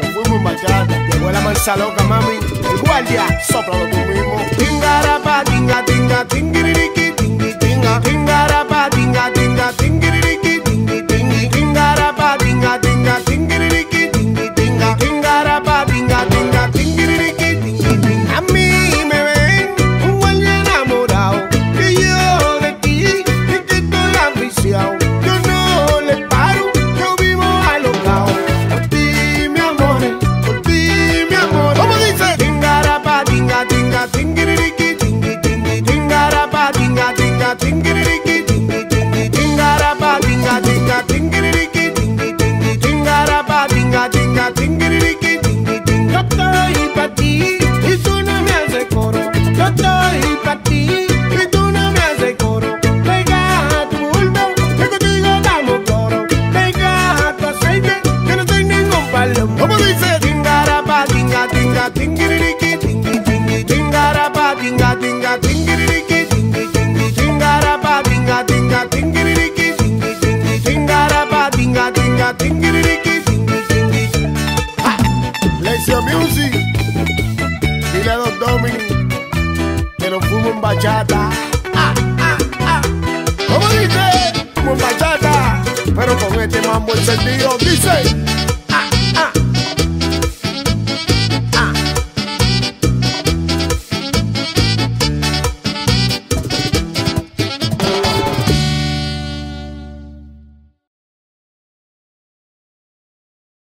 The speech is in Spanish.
Nos fuimos en bachata. Llegó la mansa loca, mami. El guardia, sóplalo tú mismo. Tingarapa, tinga, tinga, tingiriki, tingi, tinga. Tingarapa, tinga, tinga, tingiriki, tingi, tingi. Tingarapa, tinga, tinga, tingiriki, tingi, tinga. Tingarapa, tinga, tinga, tingiriki, tingi, tinga. A mí me ven un guardia enamorado, que yo de ti y que estoy aficiado. Yo no le paro, yo vivo alocao. Por ti, mi amor, por ti, mi amor. ¿Cómo dice? Tingarapa, tinga, tinga, tingiriki, tingi, tingi. Tingarapa, tinga, tinga, tingiriki, tingi, tingi. Tingarapa, tinga, tinga, tingiriki, tingi, tingi. Tingarapa, tinga, tinga, tingiriki, tingi, tingi. Yo estoy pa' ti y tú no me haces coro. Yo estoy pa' ti y tú no me haces coro. Pega tu bulbo, que contigo damos coro. Pega tu aceite, que no soy ningún palomo. ¿Cómo dice? Tingarapa, tinga, tinga, tingiriki, tingi, tingi. Tingarapa, tinga, tinga, tingiriki, tingi, tingi. Tingarapa, tinga, tinga, tingiriki, tingi, tingi. Tingarapa, tinga, tinga, tingiriki, tingi, tingi. ¡Ja! Lecio Music. Dile a Don Dominic que nos fuimos en bachata. ¿Cómo dice? Fuimos en bachata, pero con este mambo encendido. Dice.